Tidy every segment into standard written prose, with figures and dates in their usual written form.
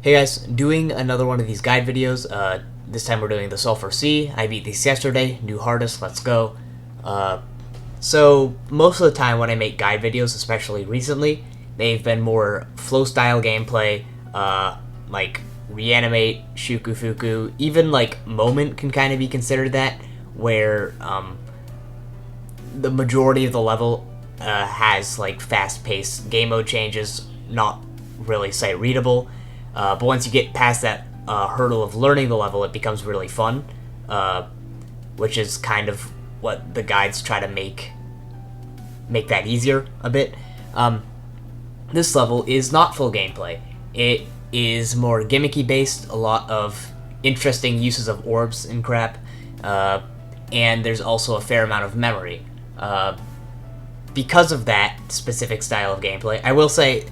Hey guys, doing another one of these guide videos. This time we're doing the Sulphur C. I beat these yesterday, new hardest, let's go. So most of the time when I make guide videos, especially recently, they've been more flow-style gameplay, like Reanimate, Shuku Fuku, even like Moment can kind of be considered that, where the majority of the level has like fast-paced game mode changes, not really sight-readable. But once you get past that hurdle of learning the level, it becomes really fun, which is kind of what the guides try to make that easier a bit. This level is not full gameplay. It is more gimmicky based, a lot of interesting uses of orbs and crap, and there's also a fair amount of memory. Because of that specific style of gameplay, I will say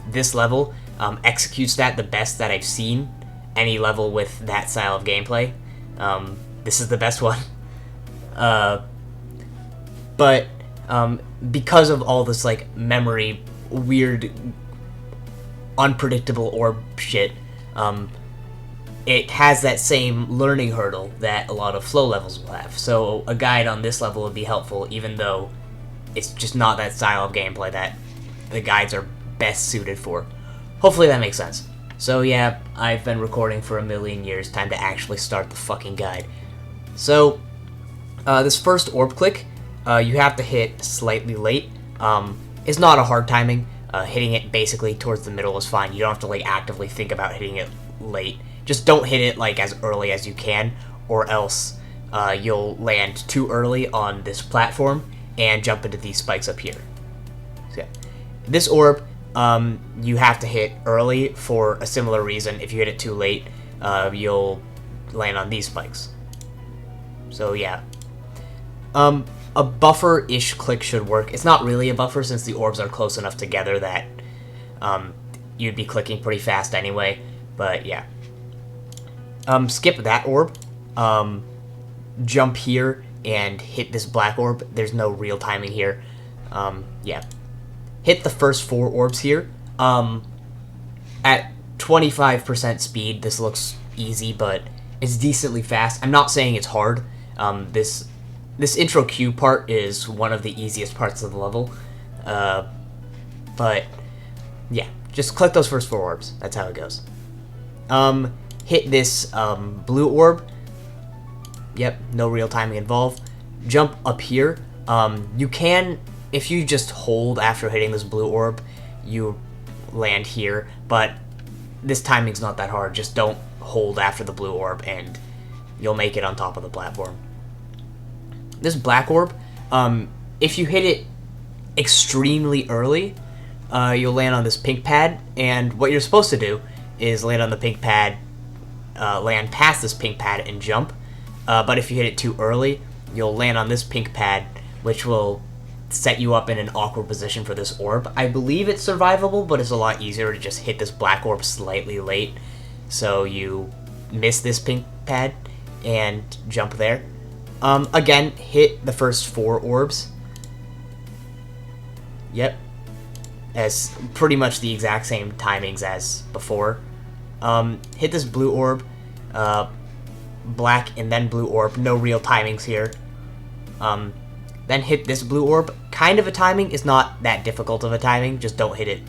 this level executes that the best that I've seen any level with that style of gameplay. This is the best one. But because of all this like memory, weird, unpredictable orb shit, it has that same learning hurdle that a lot of flow levels will have. So a guide on this level would be helpful, even though it's just not that style of gameplay that the guides are best suited for. Hopefully that makes sense. So yeah, I've been recording for a million years, time to actually start the fucking guide. So, this first orb click, you have to hit slightly late. It's not a hard timing. Hitting it basically towards the middle is fine. You don't have to like actively think about hitting it late. Just don't hit it like as early as you can, or else you'll land too early on this platform and jump into these spikes up here. So, yeah. This orb, you have to hit early for a similar reason. If you hit it too late, you'll land on these spikes. So yeah. A buffer-ish click should work. It's not really a buffer since the orbs are close enough together that you'd be clicking pretty fast anyway, but yeah. Skip that orb. Jump here and hit this black orb. There's no real timing here. Yeah. Hit the first 4 orbs here. At 25% speed, this looks easy, but it's decently fast. I'm not saying it's hard. This intro queue part is one of the easiest parts of the level. But, yeah, just click those first 4 orbs. That's how it goes. Hit this blue orb. Yep, no real timing involved. Jump up here. You can... If you just hold after hitting this blue orb, you land here, but this timing's not that hard. Just don't hold after the blue orb and you'll make it on top of the platform. This black orb, if you hit it extremely early, you'll land on this pink pad, and what you're supposed to do is land on the pink pad, land past this pink pad and jump, but if you hit it too early, you'll land on this pink pad, which will set you up in an awkward position for this orb. I believe it's survivable, but it's a lot easier to just hit this black orb slightly late, so you miss this pink pad and jump there. Again, hit the first 4 orbs. Yep. As pretty much the exact same timings as before. Hit this blue orb, black and then blue orb, no real timings here. Then hit this blue orb. Kind of a timing is not that difficult of a timing, just don't hit it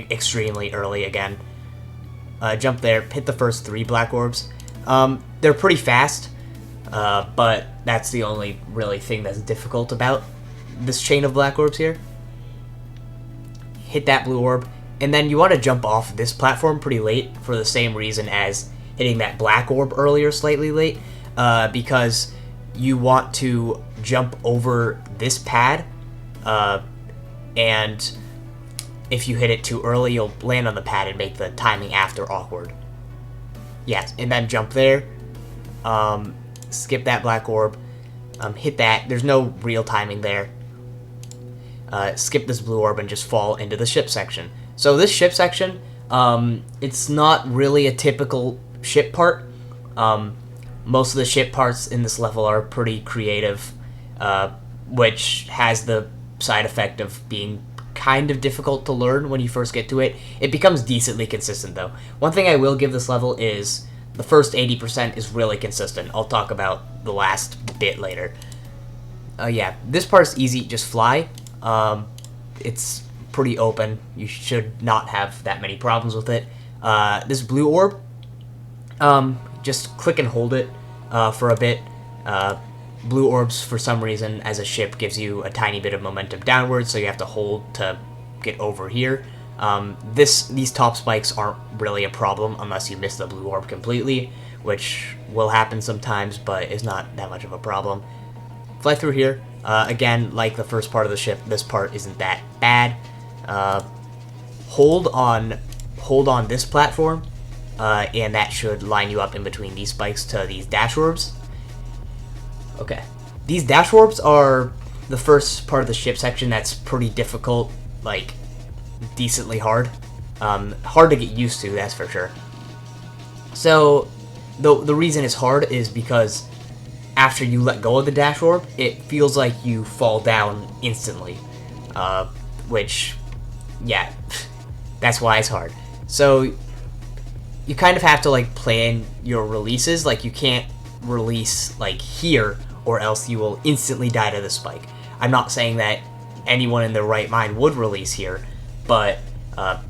extremely early again. Jump there, hit the first 3 black orbs. They're pretty fast, but that's the only really thing that's difficult about this chain of black orbs here. Hit that blue orb, and then you want to jump off this platform pretty late for the same reason as hitting that black orb earlier slightly late, because you want to jump over this pad, and if you hit it too early, you'll land on the pad and make the timing after awkward. Yes, and then jump there, skip that black orb, hit that, there's no real timing there, skip this blue orb and just fall into the ship section. So this ship section, it's not really a typical ship part. Most of the ship parts in this level are pretty creative, which has the side effect of being kind of difficult to learn when you first get to it. It becomes decently consistent, though. One thing I will give this level is the first 80% is really consistent. I'll talk about the last bit later. Yeah, this part's easy. Just fly. It's pretty open. You should not have that many problems with it. This blue orb, just click and hold it for a bit. Blue orbs, for some reason, as a ship, gives you a tiny bit of momentum downwards, so you have to hold to get over here. These top spikes aren't really a problem unless you miss the blue orb completely, which will happen sometimes, but is not that much of a problem. Fly through here. Again, like the first part of the ship, this part isn't that bad. Hold on this platform, and that should line you up in between these spikes to these dash orbs. Okay. These dash orbs are the first part of the ship section that's pretty difficult, like, decently hard. Hard to get used to, that's for sure. So, the reason it's hard is because after you let go of the dash orb, it feels like you fall down instantly. Which, yeah, that's why it's hard. So, you kind of have to, like, plan your releases. Like, you can't release, like, here, or else you will instantly die to the spike. I'm not saying that anyone in their right mind would release here, but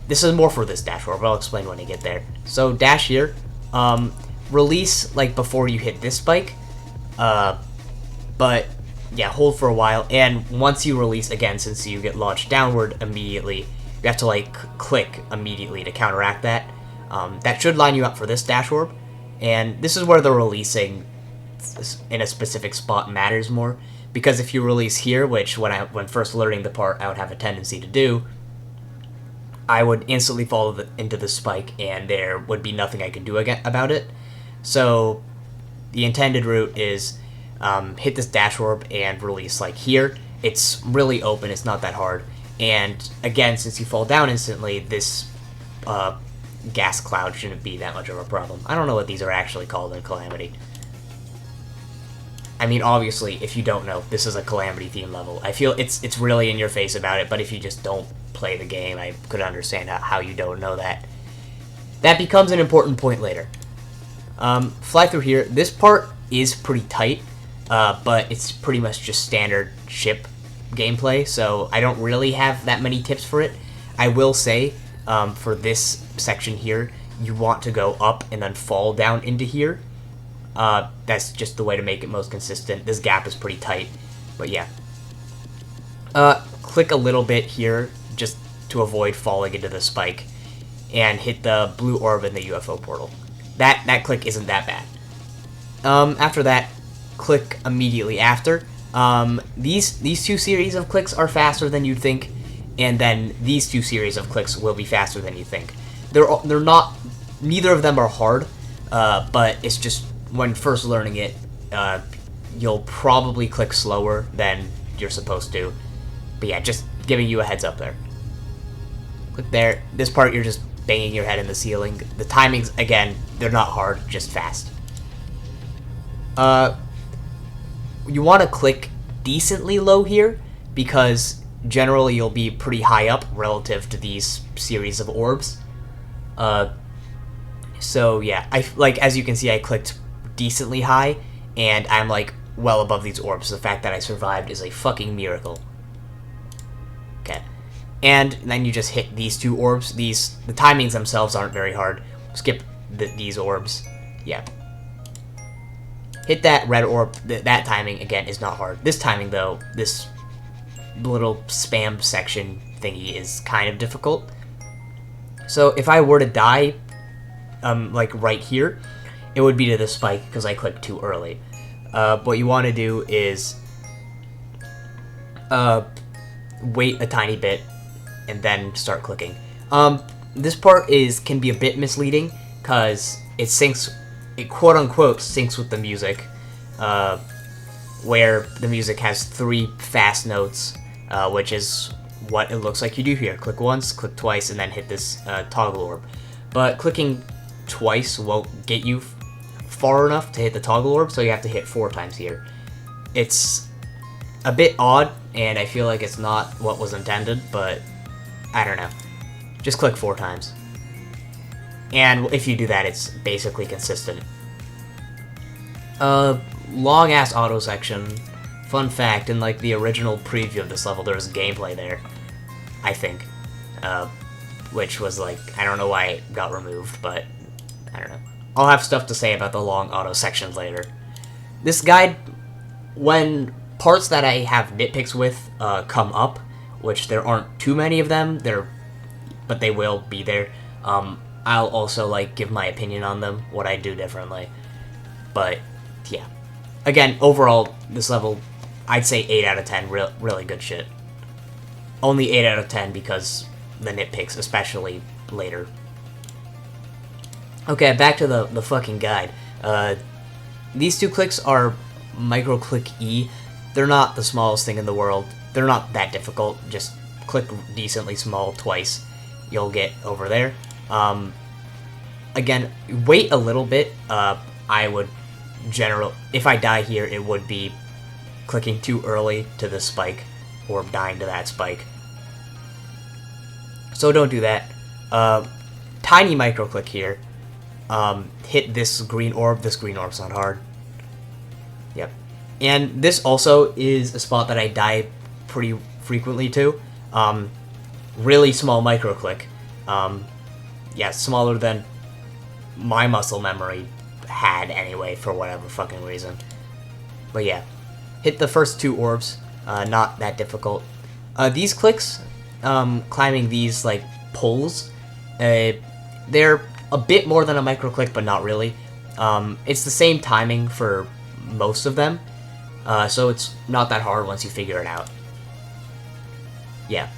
this is more for this dash orb. I'll explain when I get there. So, dash here. Release, like, before you hit this spike. But, yeah, hold for a while. And once you release, again, since you get launched downward immediately, you have to, like, click immediately to counteract that. That should line you up for this dash orb. And this is where the releasing in a specific spot matters more, because if you release here, which when first learning the part I would have a tendency to do, I would instantly fall into the spike and there would be nothing I could do about it. So the intended route is hit this dash orb and release like here. It's really open, it's not that hard, and again, since you fall down instantly, this gas cloud shouldn't be that much of a problem. I don't know what these are actually called in Calamity. I mean, obviously, if you don't know, this is a Calamity theme level. I feel it's really in your face about it, but if you just don't play the game, I could understand how you don't know that. That becomes an important point later. Fly through here. This part is pretty tight, but it's pretty much just standard ship gameplay, so I don't really have that many tips for it. I will say, for this section here, you want to go up and then fall down into here. That's just the way to make it most consistent. This gap is pretty tight, but yeah. Click a little bit here, just to avoid falling into the spike, and hit the blue orb in the UFO portal. That click isn't that bad. After that, click immediately after. These two series of clicks are faster than you'd think, and then these two series of clicks will be faster than you think. They're not, neither of them are hard, but it's just when first learning it, you'll probably click slower than you're supposed to. But yeah, just giving you a heads up there. Click there. This part, you're just banging your head in the ceiling. The timings, again, they're not hard, just fast. You want to click decently low here, because generally you'll be pretty high up relative to these series of orbs. So yeah, as you can see, I clicked decently high, and I'm like well above these orbs. The fact that I survived is a fucking miracle. Okay, and then you just hit these two orbs. The timings themselves aren't very hard. Skip these orbs. Yeah. Hit that red orb. That timing, again, is not hard. This timing, though, this little spam section thingy is kind of difficult. So if I were to die, like right here, it would be to the spike because I clicked too early. What you want to do is wait a tiny bit and then start clicking. This part can be a bit misleading because it quote-unquote syncs with the music, where the music has 3 fast notes, which is what it looks like you do here. Click once, click twice, and then hit this toggle orb. But clicking twice won't get you far enough to hit the toggle orb, so you have to hit 4 times here. It's a bit odd, and I feel like it's not what was intended, but I don't know. Just click 4 times. And if you do that, it's basically consistent. Long-ass auto section. Fun fact, in like the original preview of this level, there was gameplay there, I think. Which was like, I don't know why it got removed, but I don't know. I'll have stuff to say about the long auto sections later. This guide, when parts that I have nitpicks with come up, which there aren't too many of them, but they will be there, I'll also like give my opinion on them, what I do differently. But yeah, again, overall, this level, I'd say 8 out of 10, really good shit. Only 8 out of 10 because the nitpicks, especially later. Okay, back to the fucking guide. These 2 clicks are micro click E. They're not the smallest thing in the world. They're not that difficult. Just click decently small twice. You'll get over there. Again, wait a little bit. I would if I die here, it would be clicking too early to this spike, or dying to that spike. So don't do that. Tiny micro click here. Hit this green orb. This green orb's not hard. Yep. And this also is a spot that I die pretty frequently to. Really small micro click. Yeah, smaller than my muscle memory had anyway, for whatever fucking reason. But yeah, hit the first 2 orbs. Not that difficult. These clicks, climbing these like poles, they're a bit more than a micro click, but not really. It's the same timing for most of them, so it's not that hard once you figure it out. Yeah.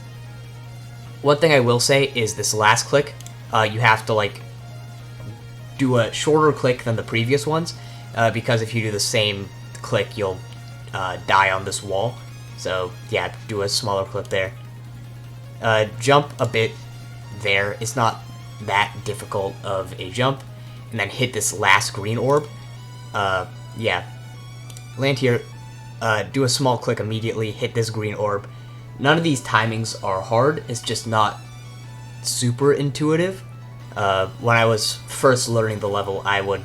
One thing I will say is this last click, you have to like do a shorter click than the previous ones, because if you do the same click, you'll die on this wall. So yeah, do a smaller clip there. Jump a bit there. It's not that difficult of a jump. And then hit this last green orb. Yeah. Land here. Do a small click immediately. Hit this green orb. None of these timings are hard. It's just not super intuitive. When I was first learning the level, I would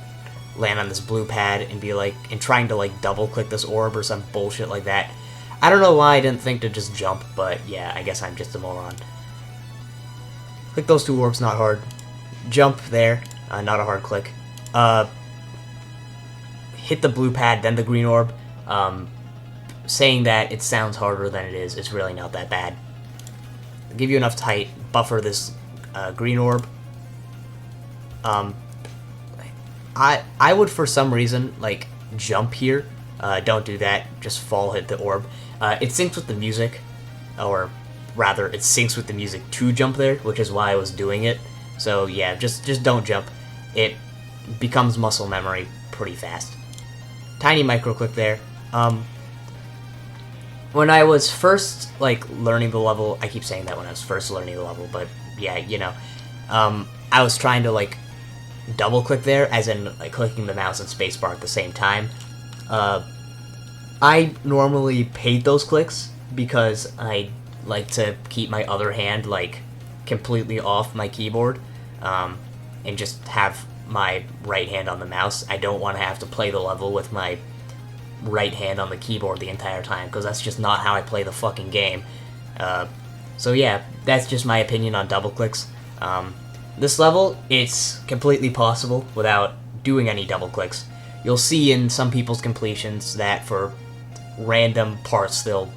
land on this blue pad and be like, and trying to like double click this orb or some bullshit like that. I don't know why I didn't think to just jump, but yeah, I guess I'm just a moron. Click those 2 orbs, not hard. Jump there, not a hard click. Hit the blue pad, then the green orb. Saying that it sounds harder than it is, it's really not that bad. I'll give you enough height, buffer this green orb. I would, for some reason, like, jump here. Don't do that, just fall, hit the orb. It syncs with the music, or rather, it syncs with the music to jump there, which is why I was doing it. So yeah, just don't jump. It becomes muscle memory pretty fast. Tiny micro click there. When I was first like learning the level, I keep saying that when I was first learning the level, but yeah, you know, I was trying to like double click there, as in like clicking the mouse and spacebar at the same time. I normally paid those clicks because I like to keep my other hand like completely off my keyboard, and just have my right hand on the mouse. I don't want to have to play the level with my right hand on the keyboard the entire time, because that's just not how I play the fucking game. So yeah, that's just my opinion on double clicks. This level, it's completely possible without doing any double clicks. You'll see in some people's completions that for random parts they'll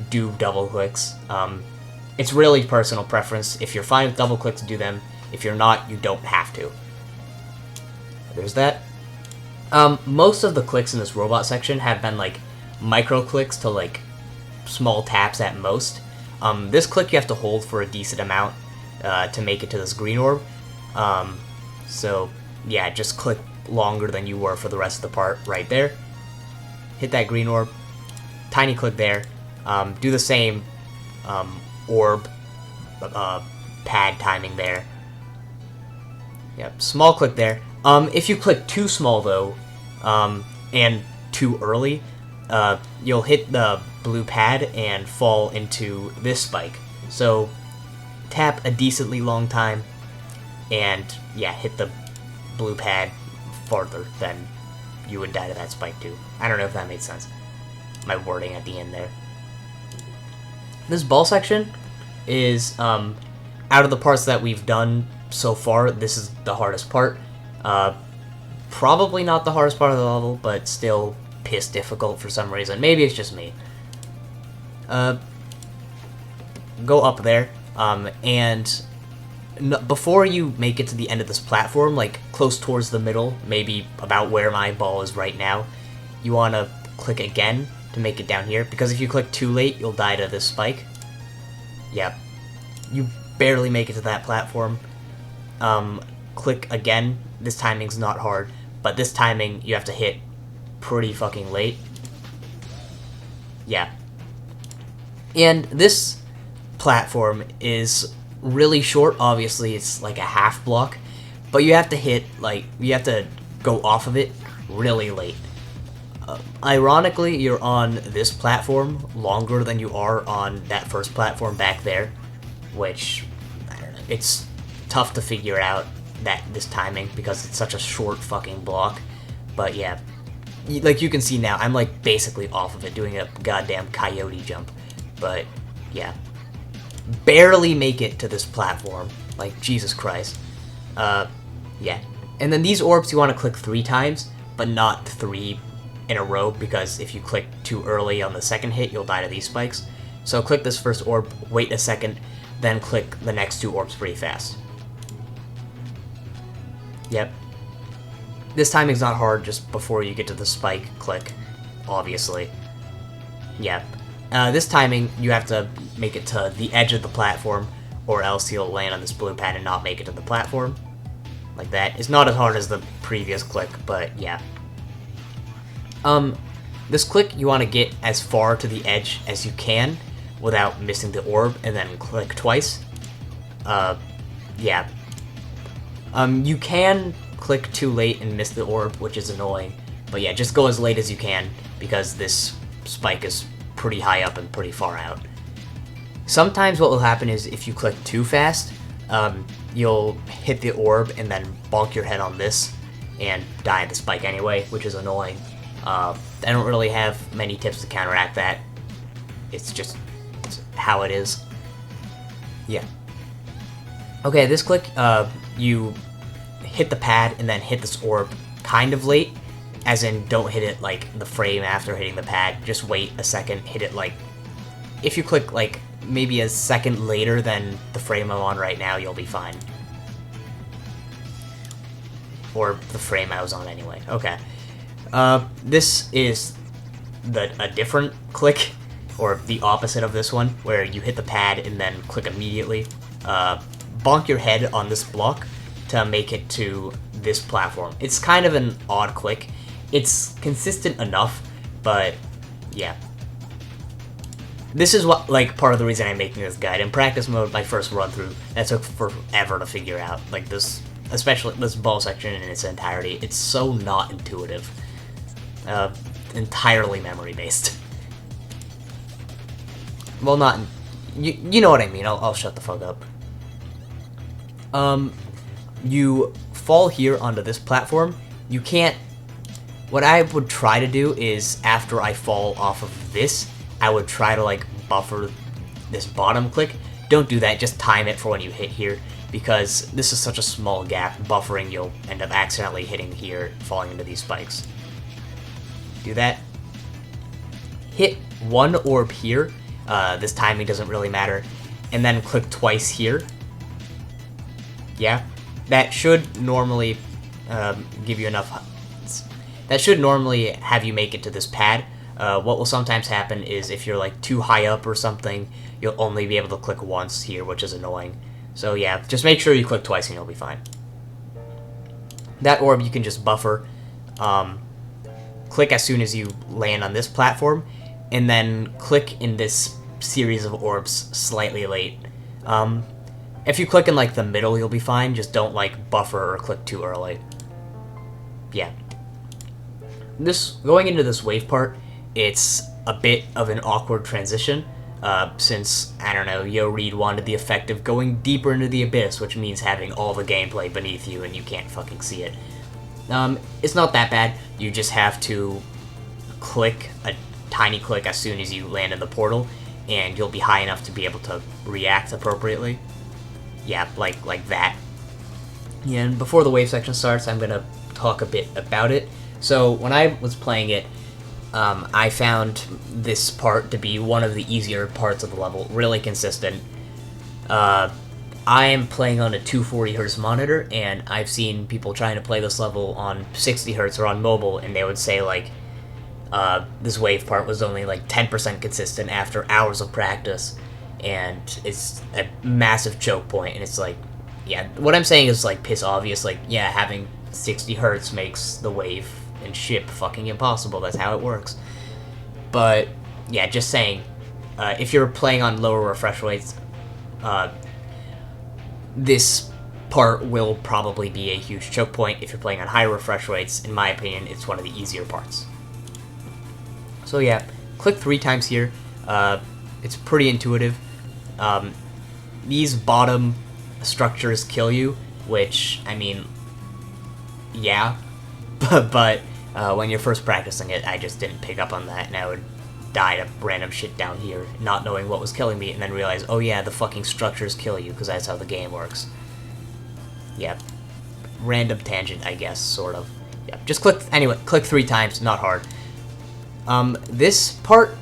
do double clicks. It's really personal preference. If you're fine with double clicks, do them. If you're not, you don't have to. There's that. Most of the clicks in this robot section have been like micro clicks to like small taps at most. This click you have to hold for a decent amount to make it to this green orb. So yeah, just click longer than you were for the rest of the part right there. Hit that green orb. Tiny click there. Do the same orb pad timing there. Yep, small click there. If you click too small though, and too early, you'll hit the blue pad and fall into this spike. So tap a decently long time, and yeah, hit the blue pad farther than you would die to that spike too. I don't know if that made sense. My wording at the end there. This ball section is, out of the parts that we've done so far, this is the hardest part. Probably not the hardest part of the level, but still piss difficult for some reason. Maybe it's just me. Go up there, and before you make it to the end of this platform, like close towards the middle, maybe about where my ball is right now, you want to click again to make it down here, because if you click too late, you'll die to this spike. Yep. You barely make it to that platform. Click again. This timing's not hard, but this timing you have to hit pretty fucking late. Yeah. And this platform is really short. Obviously, it's like a half block, but you have to hit, like, you have to go off of it really late. Ironically, you're on this platform longer than you are on that first platform back there, which, I don't know, it's tough to figure out this timing because it's such a short fucking block. But yeah, like you can see now, I'm like basically off of it doing a goddamn coyote jump. But yeah, barely make it to this platform, like Jesus Christ. Yeah, and then these orbs you want to click 3 times, but not 3 in a row, because if you click too early on the second hit, you'll die to these spikes. So click this first orb, wait a second, then click the next 2 orbs pretty fast. Yep. This timing's not hard, just before you get to the spike, click, obviously. Yep. This timing, you have to make it to the edge of the platform, or else you'll land on this blue pad and not make it to the platform. Like that. It's not as hard as the previous click, but yeah. This click, you want to get as far to the edge as you can without missing the orb, and then click twice. Yeah. You can click too late and miss the orb, which is annoying. But yeah, just go as late as you can, because this spike is pretty high up and pretty far out. Sometimes what will happen is if you click too fast, you'll hit the orb and then bonk your head on this and die at the spike anyway, which is annoying. I don't really have many tips to counteract that. It's just how it is. Yeah. Okay, this click, you hit the pad and then hit this orb kind of late, as in don't hit it like the frame after hitting the pad. Just wait a second, hit it like, if you click like maybe a second later than the frame I'm on right now, you'll be fine. Or the frame I was on anyway. Okay. This is a different click, or the opposite of this one, where you hit the pad and then click immediately. Bonk your head on this block to make it to this platform. It's kind of an odd click. It's consistent enough, but yeah. This is what, like, part of the reason I'm making this guide. In practice mode, my first run through, that took forever to figure out. Like this, especially this ball section in its entirety, it's so not intuitive. Entirely memory based. Well, not, you know what I mean. I'll shut the fuck up. You fall here onto this platform. You can't. What I would try to do is, after I fall off of this, I would try to like buffer this bottom click. Don't do that, just time it for when you hit here, because this is such a small gap. Buffering, you'll end up accidentally hitting here, falling into these spikes. Do that. Hit one orb here. This timing doesn't really matter. And then click twice here. Yeah. That should normally give you enough. That should normally have you make it to this pad. What will sometimes happen is if you're like too high up or something, you'll only be able to click once here, which is annoying. So yeah, just make sure you click twice and you'll be fine. That orb you can just buffer. Click as soon as you land on this platform, and then click in this series of orbs slightly late. If you click in like the middle, you'll be fine. Just don't like buffer or click too early. Yeah. Going into this wave part, it's a bit of an awkward transition. since, I don't know, YoReid wanted the effect of going deeper into the abyss, which means having all the gameplay beneath you and you can't fucking see it. It's not that bad. You just have to click a tiny click as soon as you land in the portal, and you'll be high enough to be able to react appropriately. Yeah, like that. And before the wave section starts, I'm gonna talk a bit about it. So when I was playing it, I found this part to be one of the easier parts of the level, really consistent. I am playing on a 240Hz monitor, and I've seen people trying to play this level on 60Hz or on mobile, and they would say, like, this wave part was only, like, 10% consistent after hours of practice, and it's a massive choke point, and it's like, yeah, what I'm saying is, like, piss obvious, like, yeah, having 60Hz makes the wave and ship fucking impossible, that's how it works. But, yeah, just saying, if you're playing on lower refresh rates, this part will probably be a huge choke point. If you're playing on higher refresh rates, in my opinion, it's one of the easier parts. So yeah, click 3 times here. It's pretty intuitive. These bottom structures kill you, which, I mean, yeah, but when you're first practicing it, I just didn't pick up on that, and I would die to random shit down here, not knowing what was killing me, and then realize, oh yeah, the fucking structures kill you, because that's how the game works. Yeah. Random tangent, I guess, sort of. Yeah, just click 3 times, not hard. This part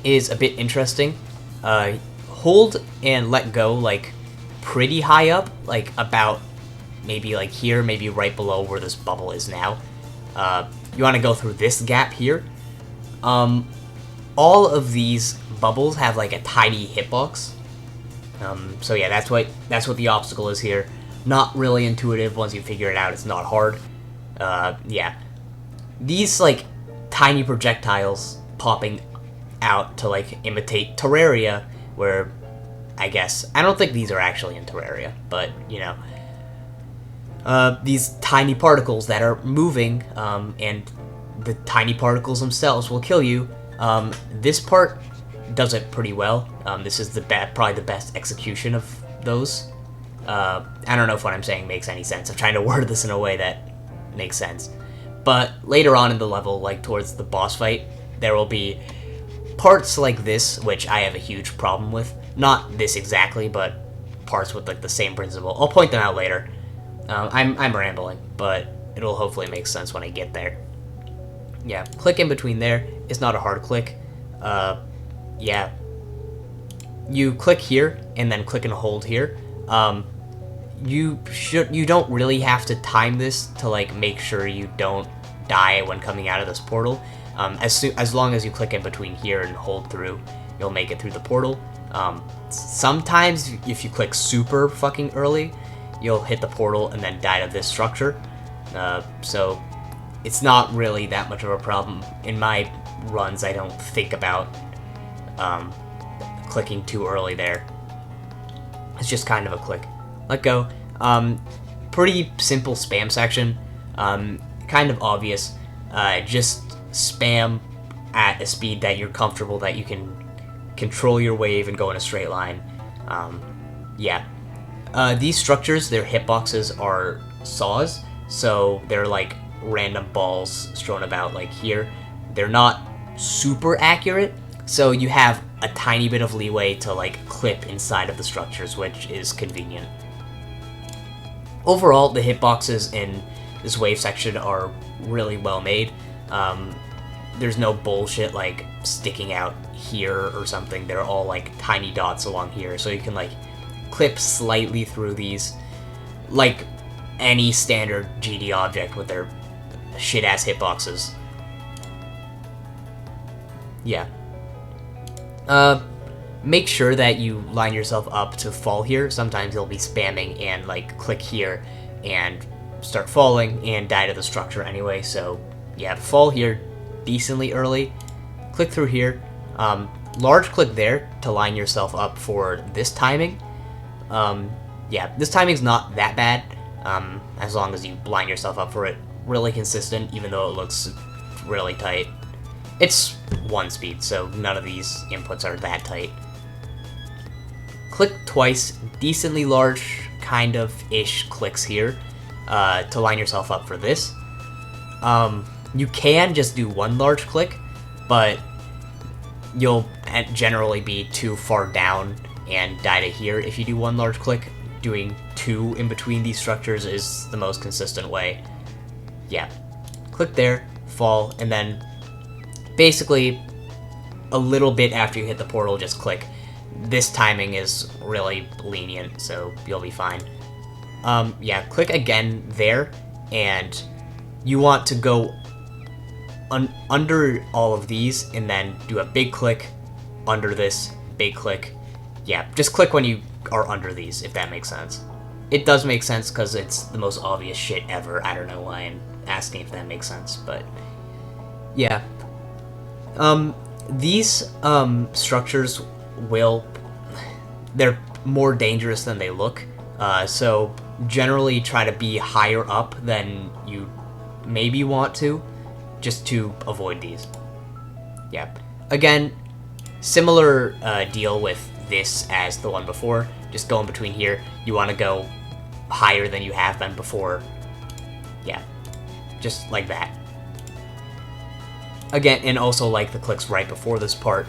is a bit interesting. Hold and let go, like, pretty high up, like, about maybe, like, here, maybe right below where this bubble is now. You want to go through this gap here. All of these bubbles have, like, a tiny hitbox. So yeah, that's what the obstacle is here. Not really intuitive. Once you figure it out, it's not hard. Yeah. These, like, tiny projectiles popping out to, like, imitate Terraria, where, I guess, I don't think these are actually in Terraria, but, you know, these tiny particles that are moving, and the tiny particles themselves will kill you. This part does it pretty well. This is probably the best execution of those. I don't know if what I'm saying makes any sense. I'm trying to word this in a way that makes sense. But later on in the level, like towards the boss fight, there will be parts like this, which I have a huge problem with. Not this exactly, but parts with, like, the same principle. I'll point them out later. I'm rambling, but it'll hopefully make sense when I get there. Yeah, click in between there. It's not a hard click. Yeah. You click here, and then click and hold here. You don't really have to time this to, like, make sure you don't die when coming out of this portal. As long as you click in between here and hold through, you'll make it through the portal. Sometimes if you click super fucking early, you'll hit the portal and then die to this structure. So it's not really that much of a problem. In my runs, I don't think about clicking too early there. It's just kind of a click. Let go. Pretty simple spam section. Kind of obvious. Just spam at a speed that you're comfortable, that you can control your wave and go in a straight line. Yeah. These structures, their hitboxes are saws, so they're like random balls strewn about, like here. They're not super accurate, so you have a tiny bit of leeway to, like, clip inside of the structures, which is convenient. Overall, the hitboxes in this wave section are really well made. There's no bullshit like sticking out here or something. They're all, like, tiny dots along here, so you can, like, clip slightly through these like any standard GD object with their shit-ass hitboxes. Yeah. Make sure that you line yourself up to fall here. Sometimes you'll be spamming and, like, click here and start falling and die to the structure anyway, so yeah, fall here decently early. Click through here. Large click there to line yourself up for this timing. Yeah, this timing's not that bad, as long as you line yourself up for it. Really consistent, even though it looks really tight. It's 1 speed, so none of these inputs are that tight. Click twice, decently large kind of ish clicks here to line yourself up for this. You can just do 1 large click, but you'll generally be too far down and die to here if you do 1 large click. Doing 2 in between these structures is the most consistent way. Yeah. Click there, fall, and then basically a little bit after you hit the portal, just click. This timing is really lenient, so you'll be fine. Yeah, click again there, and you want to go under all of these, and then do a big click under this, big click. Yeah, just click when you are under these, if that makes sense. It does make sense, because it's the most obvious shit ever. I don't know why I'm asking if that makes sense, but yeah. These structures they're more dangerous than they look, so generally try to be higher up than you maybe want to, just to avoid these. Yeah. Again, similar deal with this as the one before. Just go in between here. You want to go higher than you have been before. Yeah. Just like that. Again, and also like the clicks right before this part,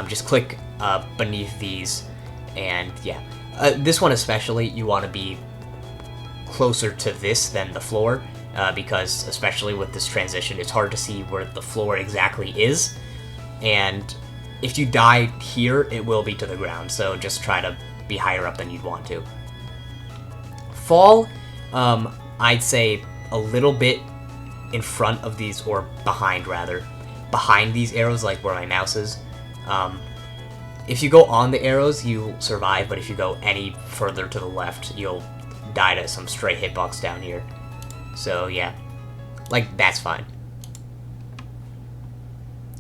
just click beneath these, and yeah. This one especially, you want to be closer to this than the floor, because especially with this transition, it's hard to see where the floor exactly is, and if you die here, it will be to the ground, so just try to be higher up than you'd want to. Fall, I'd say a little bit in front of these, or behind rather, behind these arrows, like where my mouse is. If you go on the arrows, you'll survive, but if you go any further to the left, you'll die to some stray hitbox down here. So yeah, like that's fine.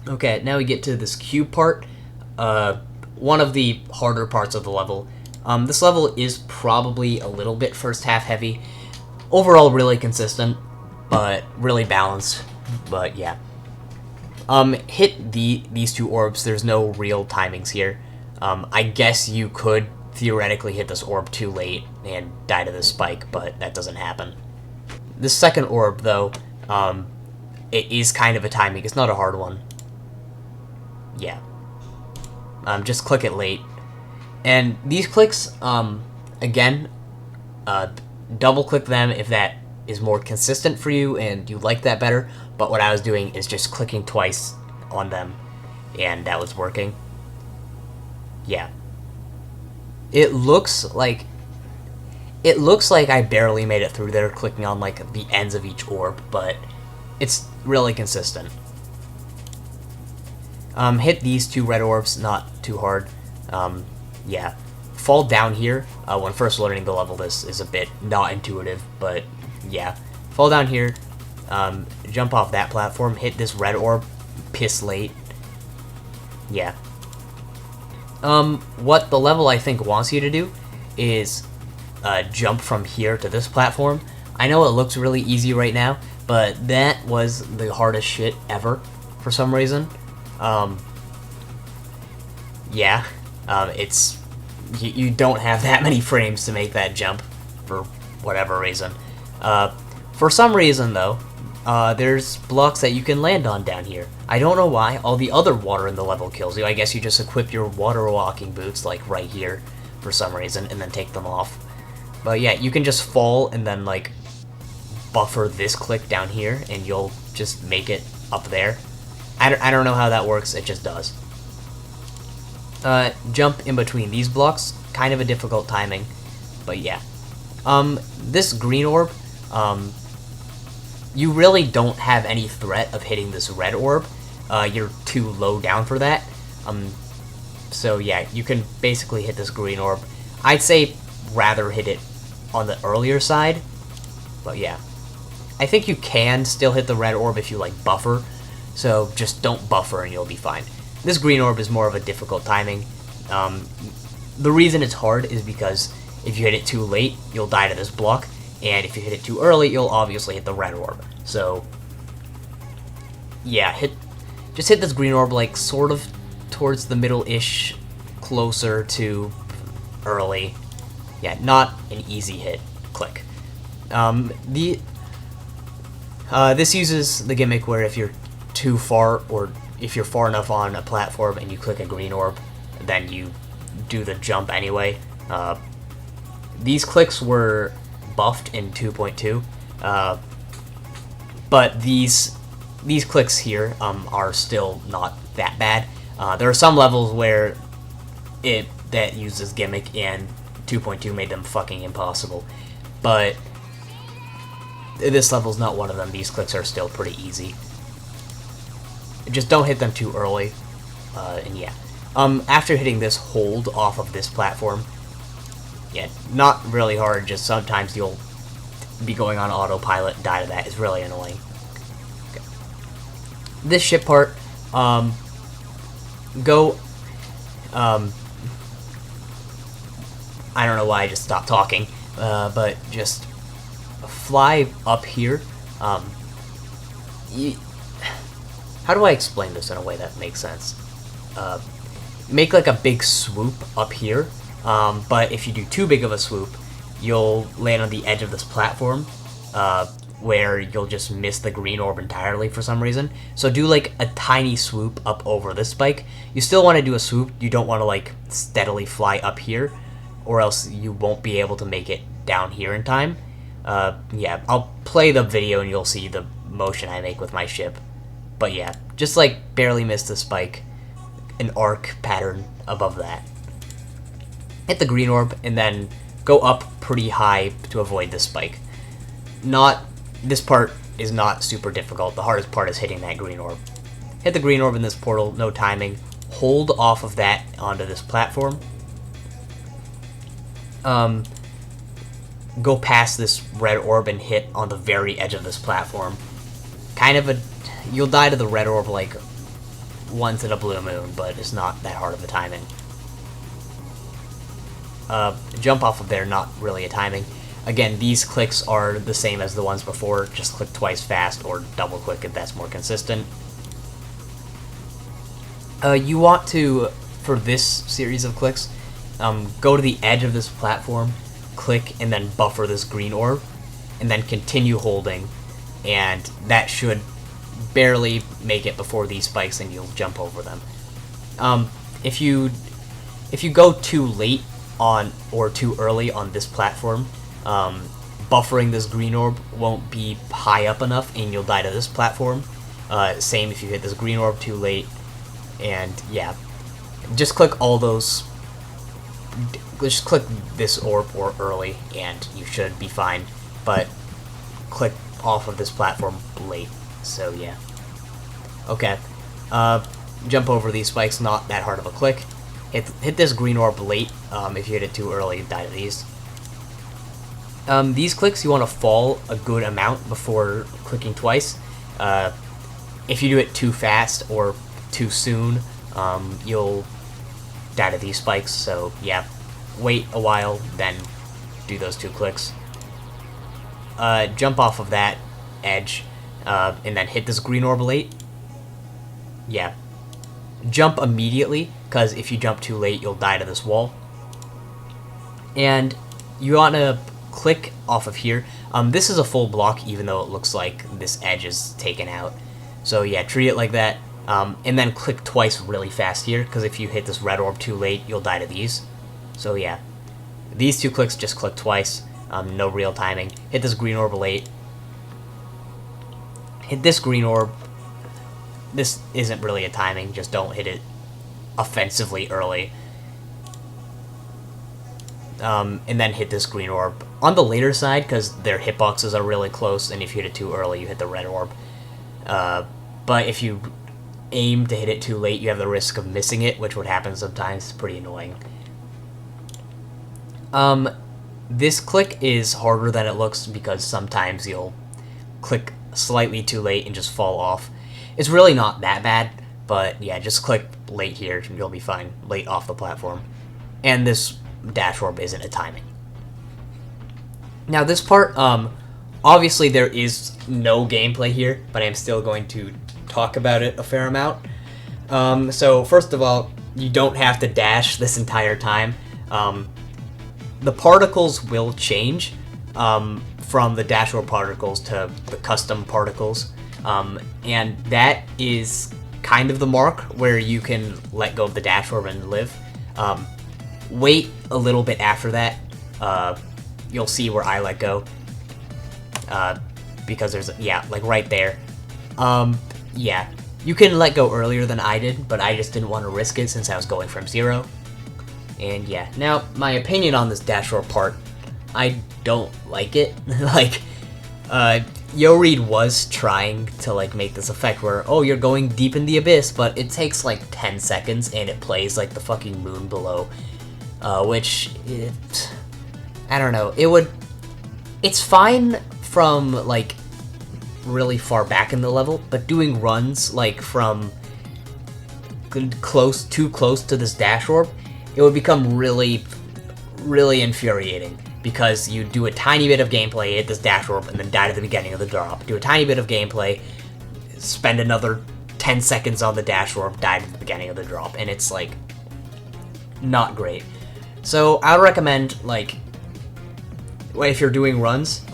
Okay, now we get to this cube part, one of the harder parts of the level. This level is probably a little bit first half heavy. Overall really consistent, but really balanced, but yeah. Hit these 2 orbs, there's no real timings here. I guess you could theoretically hit this orb too late and die to this spike, but that doesn't happen. This second orb, though, it is kind of a timing, it's not a hard one. Yeah. Just click it late. And these clicks, again, double click them if that is more consistent for you and you like that better, but what I was doing is just clicking twice on them, and that was working. Yeah. It looks like I barely made it through there clicking on like the ends of each orb, but it's really consistent. Hit these 2 red orbs, not too hard. Yeah. Fall down here. When first learning the level, this is a bit not intuitive, but yeah. Fall down here, jump off that platform, hit this red orb, piss late. Yeah. What the level I think wants you to do is jump from here to this platform. I know it looks really easy right now, but that was the hardest shit ever for some reason. Yeah, it's you don't have that many frames to make that jump for whatever reason. For some reason though, there's blocks that you can land on down here. I don't know why. All the other water in the level kills you. I guess you just equip your water walking boots like right here for some reason and then take them off. But yeah, you can just fall and then like buffer this click down here and you'll just make it up there. I don't know how that works, it just does. Jump in between these blocks, kind of a difficult timing, but yeah. This green orb, you really don't have any threat of hitting this red orb. You're too low down for that. So yeah, you can basically hit this green orb. I'd say rather hit it on the earlier side, but yeah. I think you can still hit the red orb if you like buffer, so just don't buffer and you'll be fine. This green orb is more of a difficult timing. The reason it's hard is because if you hit it too late, you'll die to this block, and if you hit it too early, you'll obviously hit the red orb. So yeah, just hit this green orb like sort of towards the middle-ish, closer to early. Yeah, not an easy hit. Click. This uses the gimmick where if you're too far, or if you're far enough on a platform and you click a green orb, then you do the jump anyway. These clicks were buffed in 2.2, but these clicks here are still not that bad. There are some levels where that uses gimmick, and 2.2 made them fucking impossible, but this level's not one of them. These clicks are still pretty easy. Just don't hit them too early, and yeah. After hitting this, hold off of this platform. Yeah, not really hard, just sometimes you'll be going on autopilot and die to that. It's really annoying. Okay. This ship part, go, I don't know why I just stopped talking, but just fly up here. How do I explain this in a way that makes sense? Make like a big swoop up here, but if you do too big of a swoop, you'll land on the edge of this platform, where you'll just miss the green orb entirely for some reason. So do like a tiny swoop up over this spike. You still want to do a swoop, you don't want to like steadily fly up here, or else you won't be able to make it down here in time. Yeah, I'll play the video and you'll see the motion I make with my ship. But yeah, just like barely miss the spike, an arc pattern above that. Hit the green orb and then go up pretty high to avoid the spike. This part is not super difficult. The hardest part is hitting that green orb. Hit the green orb in this portal, no timing. Hold off of that onto this platform. Go past this red orb and hit on the very edge of this platform. You'll die to the red orb like once in a blue moon, but it's not that hard of a timing. Jump off of there, not really a timing. Again, these clicks are the same as the ones before, just click twice fast or double click if that's more consistent. You want to, for this series of clicks, go to the edge of this platform, click, and then buffer this green orb, and then continue holding, and that should barely make it before these spikes and you'll jump over them. If you go too late on or too early on this platform, buffering this green orb won't be high up enough and you'll die to this platform. Same if you hit this green orb too late, and yeah, just click all those. Just click this orb or early and you should be fine, but click off of this platform late. So yeah. Okay. Jump over these spikes, not that hard of a click. Hit this green orb late. If you hit it too early, die to these. These clicks you want to fall a good amount before clicking twice. If you do it too fast or too soon, you'll die to these spikes. So yeah, wait a while, then do those two clicks. Jump off of that edge, and then hit this green orb late. Yeah. Jump immediately, because if you jump too late, you'll die to this wall. And you want to click off of here. This is a full block, even though it looks like this edge is taken out. So yeah, treat it like that. And then click twice really fast here, because if you hit this red orb too late, you'll die to these. So yeah, these two clicks, just click twice. No real timing. Hit this green orb late. Hit this green orb. This isn't really a timing, just don't hit it offensively early. And then hit this green orb on the later side, because their hitboxes are really close, and if you hit it too early, you hit the red orb. But if you aim to hit it too late, you have the risk of missing it, which would happen sometimes. It's pretty annoying. This click is harder than it looks, because sometimes you'll click slightly too late and just fall off. It's really not that bad, but yeah, just click late here and you'll be fine. Late off the platform. And this dash orb isn't a timing. Now this part, obviously there is no gameplay here, but I'm still going to talk about it a fair amount. So first of all, you don't have to dash this entire time. The particles will change from the dash orb particles to the custom particles, and that is kind of the mark where you can let go of the dash orb and live. Wait a little bit after that. You'll see where I let go, because there's, yeah, like right there. Yeah, you can let go earlier than I did, but I just didn't want to risk it since I was going from 0. And yeah, now my opinion on this dash orb part, I don't like it. Like, YoReid was trying to like make this effect where, oh, you're going deep in the abyss, but it takes like 10 seconds and it plays like the fucking moon below, which, I don't know, it's fine from like really far back in the level, but doing runs like from too close to this dash orb, it would become really, really infuriating, because you do a tiny bit of gameplay, hit this dash orb, and then die at the beginning of the drop. Do a tiny bit of gameplay, spend another 10 seconds on the dash orb, die at the beginning of the drop, and it's like not great. So I would recommend, like, if you're doing runs,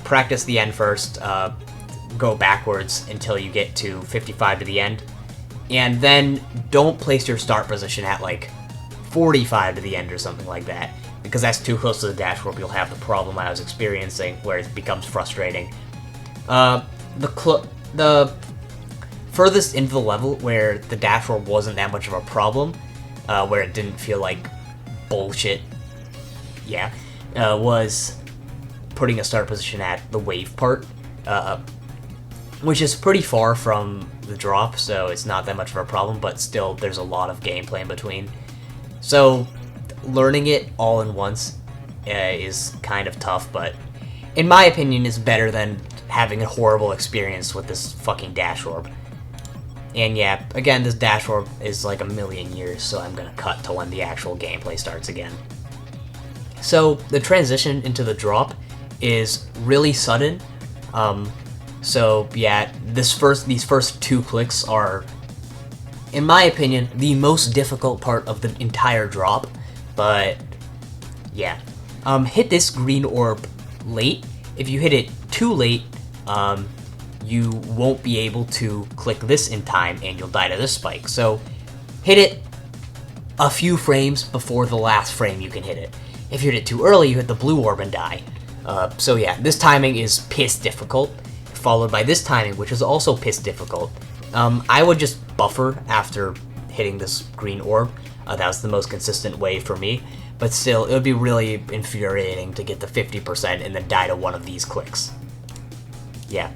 practice the end first, go backwards until you get to 55 to the end, and then don't place your start position at like 45 to the end or something like that, because that's too close to the dash orb. You'll have the problem I was experiencing where it becomes frustrating. The furthest into the level where the dash orb wasn't that much of a problem, where it didn't feel like bullshit, yeah, was putting a start position at the wave part, which is pretty far from the drop, so it's not that much of a problem, but still there's a lot of gameplay in between. So learning it all in once is kind of tough, but in my opinion is better than having a horrible experience with this fucking dash orb. And yeah, again, this dash orb is like a million years, so I'm gonna cut to when the actual gameplay starts again. So the transition into the drop is really sudden. So yeah, these first 2 clicks are, in my opinion, the most difficult part of the entire drop. But yeah, hit this green orb late. If you hit it too late, you won't be able to click this in time, and you'll die to this spike. So hit it a few frames before the last frame you can hit it. If you hit it too early, you hit the blue orb and die. So yeah, this timing is piss difficult, followed by this timing, which is also piss difficult. I would just buffer after hitting this green orb. That was the most consistent way for me, but still, it would be really infuriating to get to 50% and then die to one of these clicks. Yeah.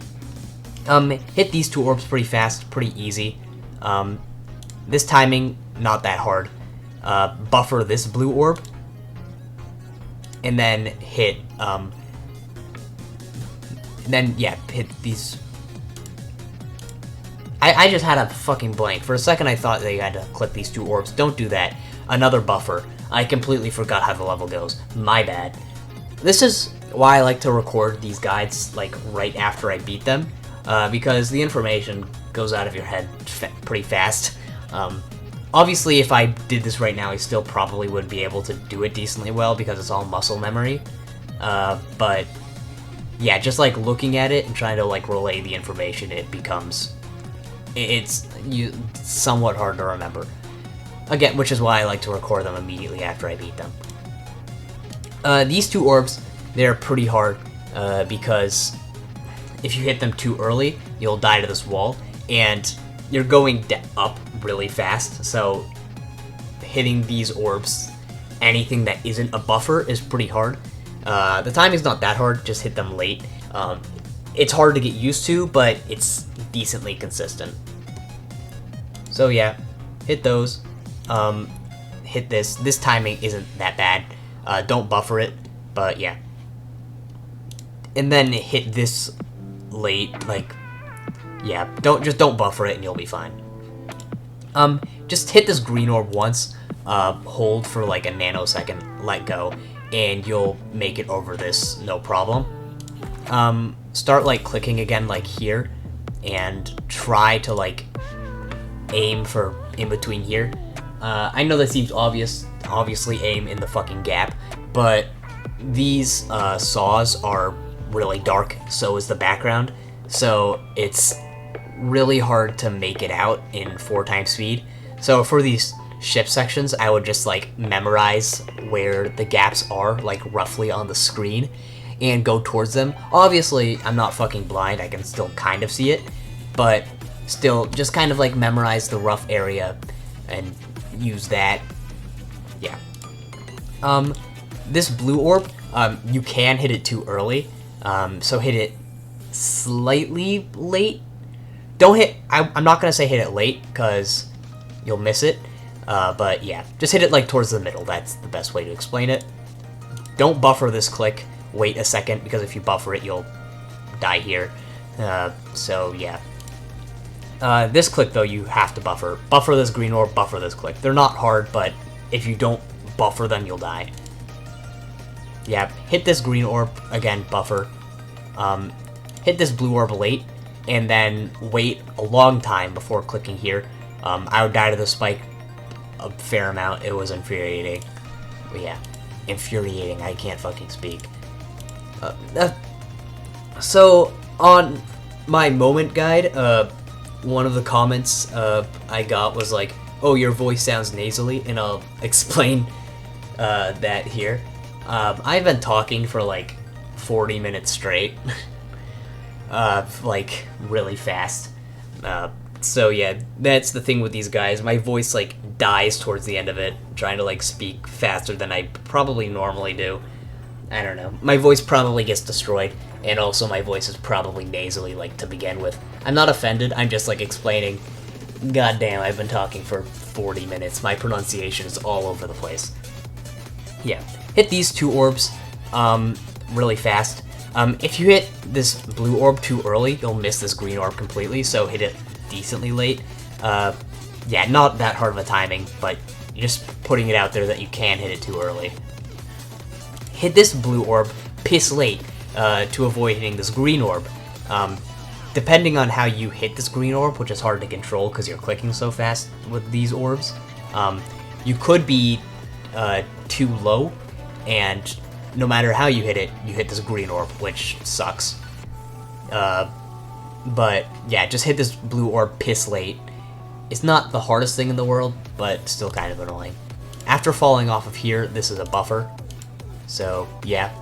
Hit these 2 orbs pretty fast, pretty easy. This timing, not that hard. Buffer this blue orb, and then hit, hit these. I just had a fucking blank. For a second I thought that you had to click these 2 orbs. Don't do that. Another buffer. I completely forgot how the level goes. My bad. This is why I like to record these guides like right after I beat them, because the information goes out of your head pretty fast. Obviously, if I did this right now, I still probably would be able to do it decently well because it's all muscle memory. But yeah, just like looking at it and trying to like relay the information, it becomes it's somewhat hard to remember. Again, which is why I like to record them immediately after I beat them. These 2 orbs, they're pretty hard because if you hit them too early, you'll die to this wall, and you're going up really fast, so hitting these orbs, anything that isn't a buffer, is pretty hard. The timing's not that hard, just hit them late. It's hard to get used to, but it's decently consistent. So yeah, hit those. Hit this. This timing isn't that bad. Don't buffer it, but yeah. And then hit this late, like, yeah, don't buffer it and you'll be fine. Just hit this green orb once, hold for like a nanosecond, let go, and you'll make it over this no problem. Start like clicking again like here, and try to like aim for in between here. I know that seems obvious, obviously aim in the fucking gap, but these saws are really dark, so is the background, so it's really hard to make it out in 4 times speed. So for these ship sections, I would just like memorize where the gaps are, like roughly on the screen, and go towards them. Obviously, I'm not fucking blind, I can still kind of see it, but still, just kind of like memorize the rough area and use that. Yeah. This blue orb, you can hit it too early, so hit it slightly late. Don't hit, I'm not gonna say hit it late, because you'll miss it, but yeah, just hit it like towards the middle, that's the best way to explain it. Don't buffer this click, wait a second, because if you buffer it, you'll die here, so yeah. This click though, you have to buffer. Buffer this green orb, buffer this click. They're not hard, but if you don't buffer them, you'll die. Yeah, hit this green orb, again, buffer. Hit this blue orb late, and then wait a long time before clicking here. I would die to the spike a fair amount. It was infuriating. But yeah, infuriating. I can't fucking speak. So, on my moment guide, one of the comments I got was like, oh, your voice sounds nasally, and I'll explain that here. I've been talking for like 40 minutes straight, like really fast. So yeah, that's the thing with these guys. My voice like dies towards the end of it, trying to like speak faster than I probably normally do. I don't know. My voice probably gets destroyed, and also my voice is probably nasally, like, to begin with. I'm not offended, I'm just, like, explaining, goddamn, I've been talking for 40 minutes. My pronunciation is all over the place. Yeah. Hit these 2 orbs, really fast. If you hit this blue orb too early, you'll miss this green orb completely, so hit it decently late. Yeah, not that hard of a timing, but you're just putting it out there that you can hit it too early. Hit this blue orb piss late to avoid hitting this green orb. Depending on how you hit this green orb, which is hard to control because you're clicking so fast with these orbs, you could be too low, and no matter how you hit it, you hit this green orb, which sucks. But yeah, just hit this blue orb piss late. It's not the hardest thing in the world, but still kind of annoying. After falling off of here, this is a buffer. So, yeah.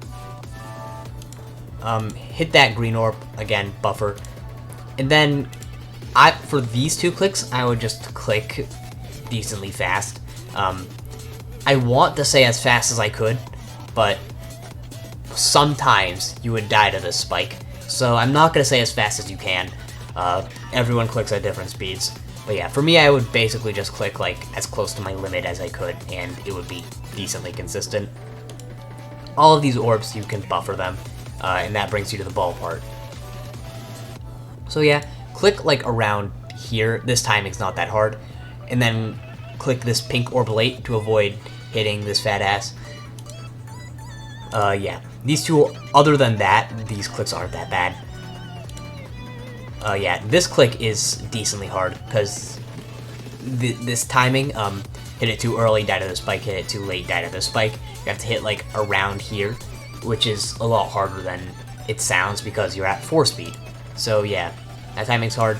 Hit that green orb, again, buffer. And then, for these 2 clicks, I would just click decently fast. I want to say as fast as I could, but sometimes you would die to this spike. So I'm not going to say as fast as you can. Everyone clicks at different speeds. But yeah, for me, I would basically just click like as close to my limit as I could, and it would be decently consistent. All of these orbs, you can buffer them, and that brings you to the ball part. So yeah, click like around here. This timing's not that hard. And then click this pink orb late to avoid hitting this fat ass. Yeah, these 2, other than that, these clicks aren't that bad. Yeah, this click is decently hard, because this timing, hit it too early, die to the spike, hit it too late, die to the spike. You have to hit, like, around here, which is a lot harder than it sounds because you're at 4 speed. So, yeah, that timing's hard.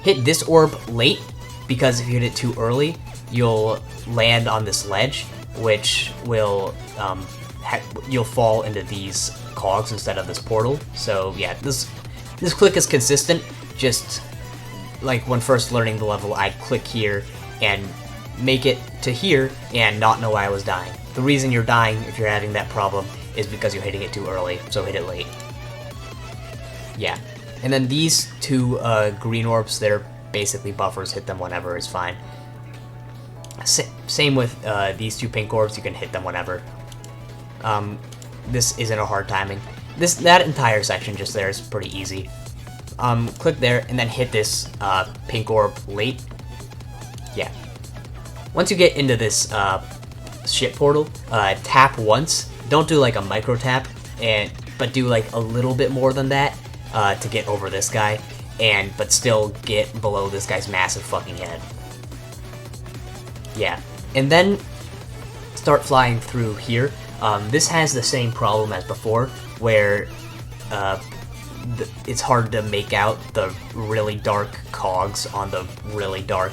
Hit this orb late, because if you hit it too early, you'll land on this ledge, which will, you'll fall into these cogs instead of this portal. So, yeah, this click is consistent, just like when first learning the level, I'd click here and make it to here and not know why I was dying. The reason you're dying, if you're having that problem, is because you're hitting it too early, so hit it late. Yeah. And then these 2 green orbs, they're basically buffers, hit them whenever is fine. Same with these 2 pink orbs, you can hit them whenever. This isn't a hard timing. That entire section just there is pretty easy. Click there, and then hit this pink orb late. Yeah. Once you get into this ship portal, tap once. Don't do like a micro tap, but do like a little bit more than that to get over this guy. but still get below this guy's massive fucking head. Yeah, and then start flying through here. This has the same problem as before, where it's hard to make out the really dark cogs on the really dark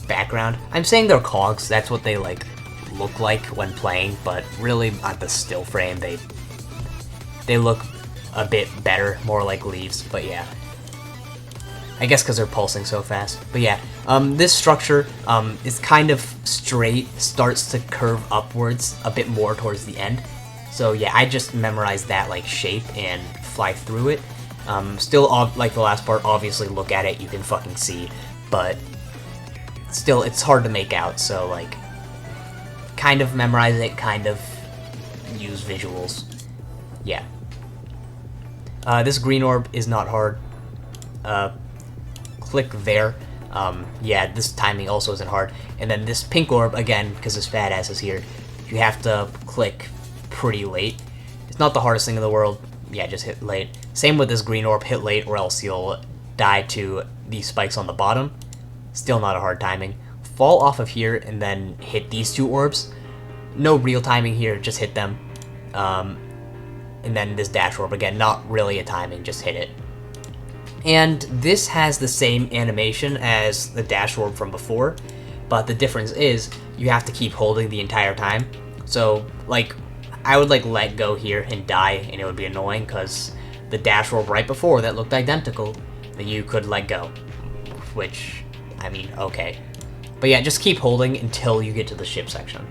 background. I'm saying they're cogs, that's what they like look like when playing, but really on the still frame they look a bit better, more like leaves, but yeah. I guess because they're pulsing so fast. But yeah, this structure is kind of straight, starts to curve upwards a bit more towards the end. So yeah, I just memorized that like shape and fly through it. Still, like the last part, obviously look at it, you can fucking see, but still it's hard to make out, so like kind of memorize it, kind of use visuals. Yeah. This green orb is not hard. Click there. Yeah, this timing also isn't hard. And then this pink orb, again, because this fat ass is here, you have to click pretty late. It's not the hardest thing in the world. Yeah, just hit late. Same with this green orb, hit late or else you'll die to these spikes on the bottom. Still not a hard timing. Fall off of here and then hit these two orbs. No real timing here, just hit them. And then this dash orb, again, not really a timing, just hit it. And this has the same animation as the dash orb from before, but the difference is you have to keep holding the entire time. So, like, I would, like, let go here and die, and it would be annoying, because the dash orb right before that looked identical, that you could let go. Which, I mean, okay. But yeah, just keep holding until you get to the ship section.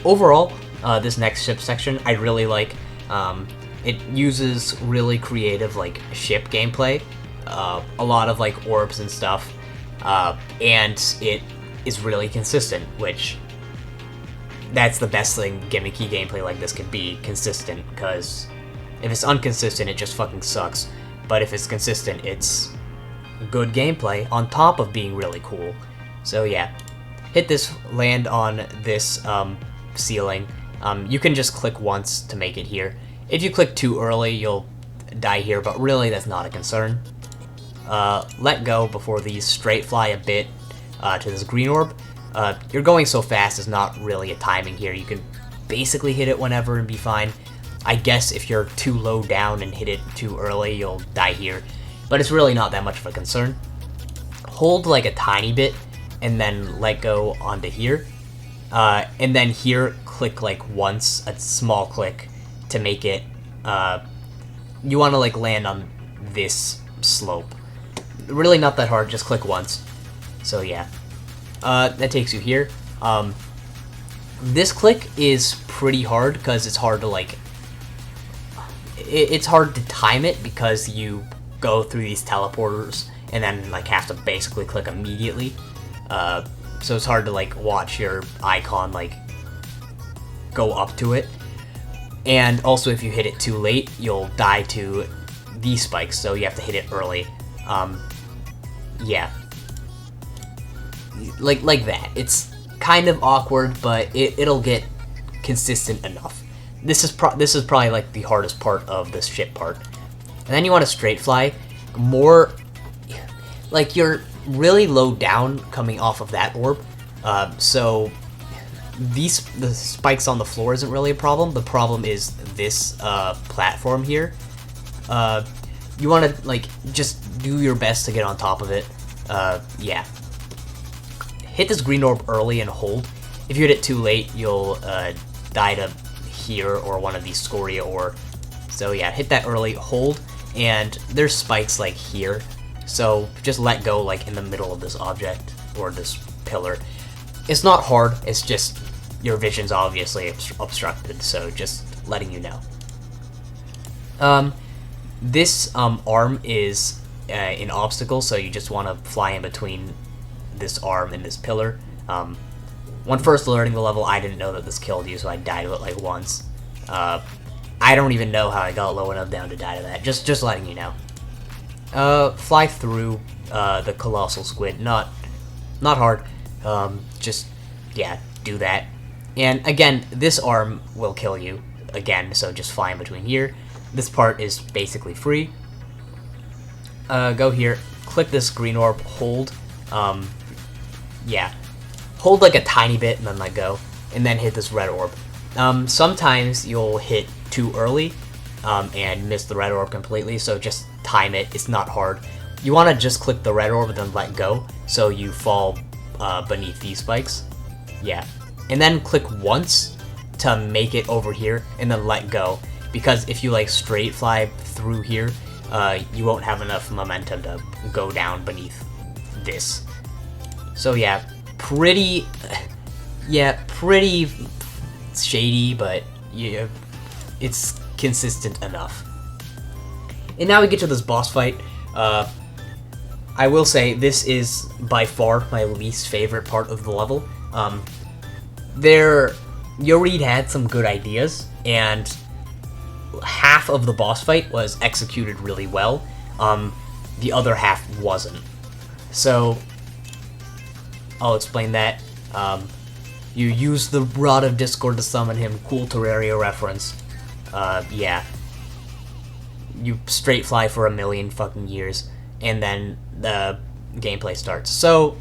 Overall, this next ship section I really like. It uses really creative, like, ship gameplay, a lot of, like, orbs and stuff, and it is really consistent, which, that's the best thing gimmicky gameplay like this could be, consistent, because if it's inconsistent, it just fucking sucks, but if it's consistent, it's good gameplay on top of being really cool. So yeah, hit this, land on this ceiling. You can just click once to make it here. If you click too early, you'll die here, but really that's not a concern. Let go before these straight fly a bit to this green orb. You're going so fast, it's not really a timing here. You can basically hit it whenever and be fine. I guess if you're too low down and hit it too early, you'll die here, but it's really not that much of a concern. Hold like a tiny bit, and then let go onto here. And then here, click like once, a small click, to make it, you want to like land on this slope. Really not that hard, just click once. So yeah, that takes you here. This click is pretty hard because it's hard to like, it's hard to time it because you go through these teleporters and then like have to basically click immediately. So it's hard to like watch your icon like go up to it. And also if you hit it too late, you'll die to these spikes, so you have to hit it early. Yeah. Like that. It's kind of awkward, but it'll get consistent enough. This is probably like the hardest part of this ship part. And then you want to straight fly. More, like you're really low down coming off of that orb, so the spikes on the floor isn't really a problem. The problem is this platform here. You want to like just do your best to get on top of it. Yeah. Hit this green orb early and hold. If you hit it too late, you'll die to here or one of these scoria ore. So yeah, hit that early, hold, and there's spikes like here. So just let go like in the middle of this object or this pillar. It's not hard, it's just your vision's obviously obstructed, so just letting you know. This arm is an obstacle, so you just want to fly in between this arm and this pillar. When first learning the level, I didn't know that this killed you, so I died to it like once. I don't even know how I got low enough down to die to that, just letting you know. Fly through the colossal squid, not hard, just, yeah, do that. And again, this arm will kill you, again, so just fly in between here. This part is basically free. go here, click this green orb, hold, yeah, hold like a tiny bit and then let go, and then hit this red orb. Sometimes you'll hit too early, and miss the red orb completely, so just time it, it's not hard. You want to just click the red orb and then let go, so you fall beneath these spikes. Yeah. And then click once to make it over here, and then let go. Because if you like straight fly through here, you won't have enough momentum to go down beneath this. So yeah, pretty shady, but yeah, it's consistent enough. And now we get to this boss fight. I will say this is by far my least favorite part of the level. YoReid had some good ideas, and half of the boss fight was executed really well. The other half wasn't. So I'll explain that. You use the Rod of Discord to summon him, cool Terraria reference. Yeah. You straight fly for 1,000,000 fucking years, and then the gameplay starts. So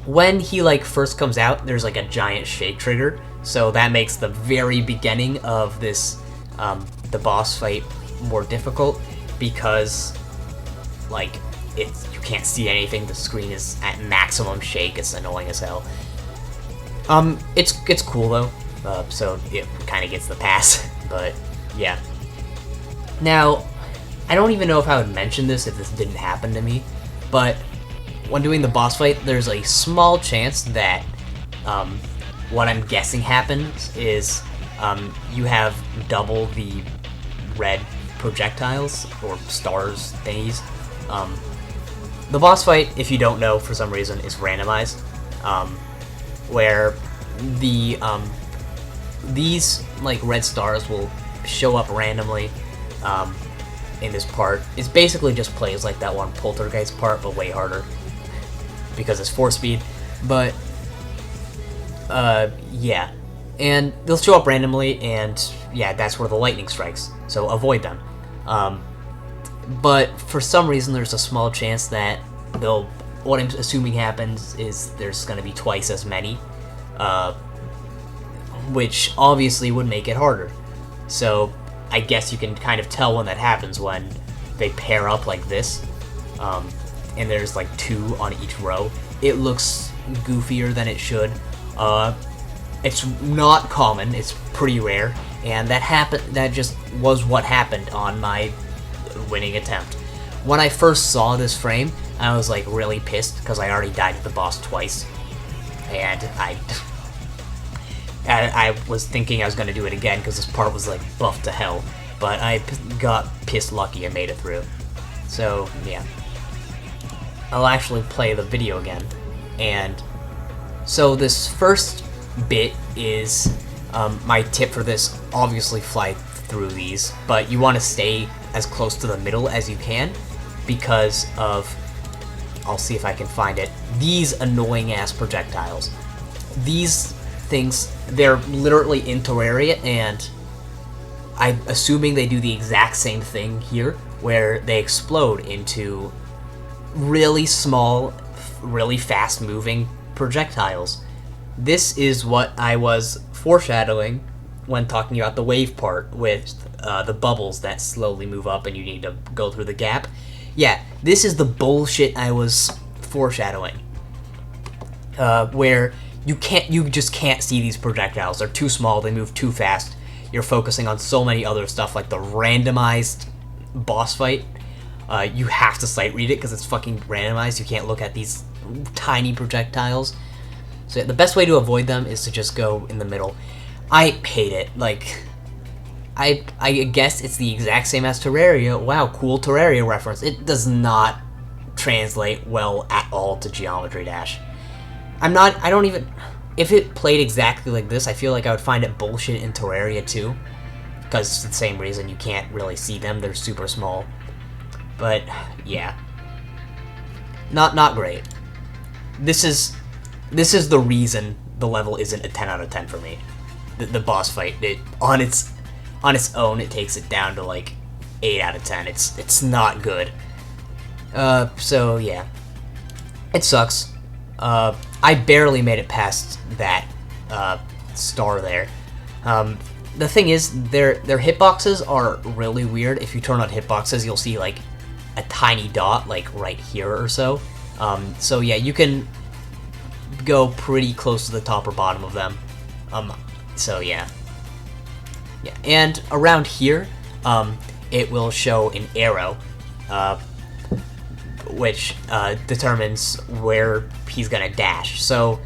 when he like first comes out, there's like a giant shake trigger, so that makes the very beginning of this the boss fight more difficult, because like you can't see anything, the screen is at maximum shake, it's annoying as hell. It's cool though, so it kind of gets the pass. But yeah. Now, I don't even know if I would mention this if this didn't happen to me, but when doing the boss fight, there's a small chance that what I'm guessing happens is you have double the red projectiles, or stars thingies. The boss fight, if you don't know for some reason, is randomized, where these like red stars will show up randomly in this part. It basically just plays like that one Poltergeist part, but way harder, because it's 4-speed. But yeah, and they'll show up randomly, and yeah, that's where the lightning strikes, so avoid them. But for some reason, there's a small chance that what I'm assuming happens is there's going to be twice as many, which obviously would make it harder. So I guess you can kind of tell when that happens, when they pair up like this, and there's like 2 on each row. It looks goofier than it should. It's not common, it's pretty rare, and that just was what happened on my winning attempt. When I first saw this frame, I was like really pissed, because I already died to the boss twice, and I was thinking I was going to do it again, because this part was like buffed to hell, but I got pissed lucky and made it through. So yeah, I'll actually play the video again. And so this first bit is my tip for this: obviously fly through these, but you want to stay as close to the middle as you can, because of, I'll see if I can find it, these annoying ass projectiles. These things, they're literally in Terraria, and I'm assuming they do the exact same thing here, where they explode into really small, really fast moving projectiles. This is what I was foreshadowing when talking about the wave part, with the bubbles that slowly move up and you need to go through the gap. Yeah, this is the bullshit I was foreshadowing, where you just can't see these projectiles. They're too small, they move too fast. You're focusing on so many other stuff, like the randomized boss fight. You have to sight read it, because it's fucking randomized. You can't look at these tiny projectiles. So the best way to avoid them is to just go in the middle. I hate it. Like, I guess it's the exact same as Terraria. Wow, cool Terraria reference. It does not translate well at all to Geometry Dash. I don't even, if it played exactly like this, I feel like I would find it bullshit in Terraria too, because it's the same reason you can't really see them, they're super small. But yeah, not great. This is the reason the level isn't a 10 out of 10 for me. The boss fight, on its own, it takes it down to like 8 out of 10. It's not good. So yeah, it sucks. I barely made it past that star there. The thing is, their hitboxes are really weird. If you turn on hitboxes, you'll see like a tiny dot, like right here or so. So yeah, you can go pretty close to the top or bottom of them. So yeah, and around here, it will show an arrow, which determines where he's gonna dash. So,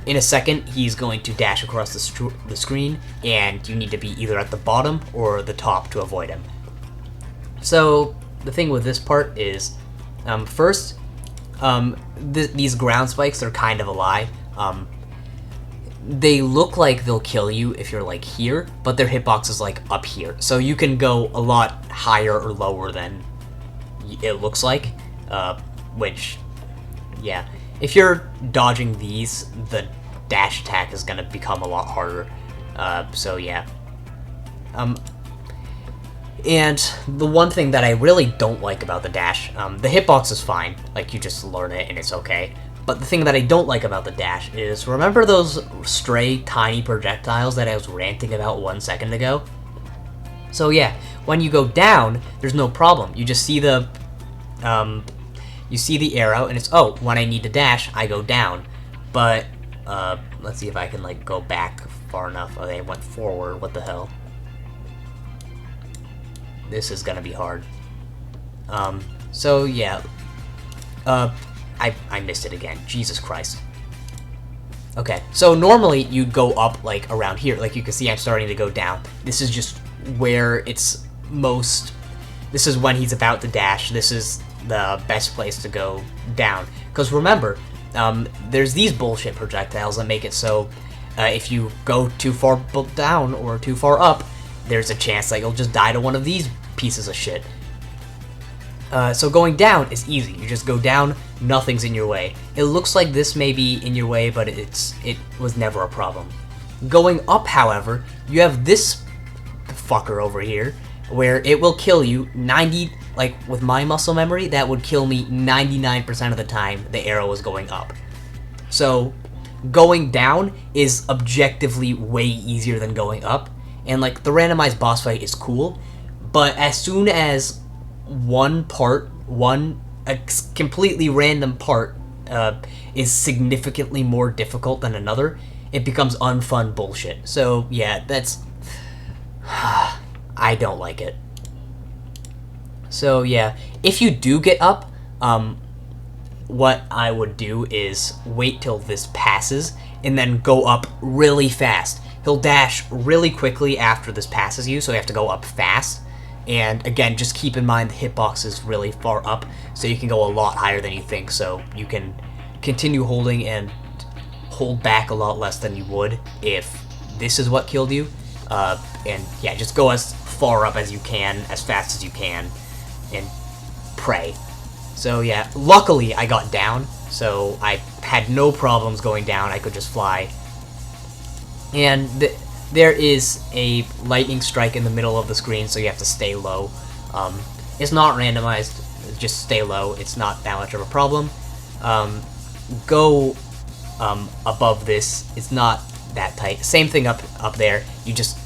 in a second, he's going to dash across the screen, and you need to be either at the bottom or the top to avoid him. So, the thing with this part is, first, these ground spikes are kind of a lie. They look like they'll kill you if you're like here, but their hitbox is like up here. So you can go a lot higher or lower than it looks like, which, yeah. If you're dodging these, the dash attack is gonna become a lot harder. So yeah. And the one thing that I really don't like about the dash, the hitbox is fine, like you just learn it and it's okay. But the thing that I don't like about the dash is, remember those stray tiny projectiles that I was ranting about 1 second ago? So yeah, when you go down, there's no problem. You just see the arrow, and it's, oh, when I need to dash, I go down. But, let's see if I can, like, go back far enough. Oh, they went forward. What the hell? This is gonna be hard. So, yeah. I missed it again. Jesus Christ. Okay, so normally you'd go up, like, around here. Like, you can see I'm starting to go down. This is just where it's most... This is when he's about to dash. This is the best place to go down. Because remember, there's these bullshit projectiles that make it so if you go too far down or too far up, there's a chance that you'll just die to one of these pieces of shit. So going down is easy. You just go down, nothing's in your way. It looks like this may be in your way, but it was never a problem. Going up, however, you have this fucker over here, where it will kill you 90, like with my muscle memory, that would kill me 99% of the time the arrow was going up. So going down is objectively way easier than going up, and like the randomized boss fight is cool, but as soon as a completely random part is significantly more difficult than another, it becomes unfun bullshit. So yeah, that's... I don't like it. So yeah, if you do get up, what I would do is wait till this passes and then go up really fast. He'll dash really quickly after this passes you, so you have to go up fast. And again, just keep in mind the hitbox is really far up, so you can go a lot higher than you think, so you can continue holding and hold back a lot less than you would if this is what killed you. And yeah, just go as far up as you can, as fast as you can, and pray. So yeah, luckily I got down, so I had no problems going down. I could just fly. And there is a lightning strike in the middle of the screen, so you have to stay low. It's not randomized, just stay low. It's not that much of a problem. Go above this. It's not that tight. Same thing up there. You just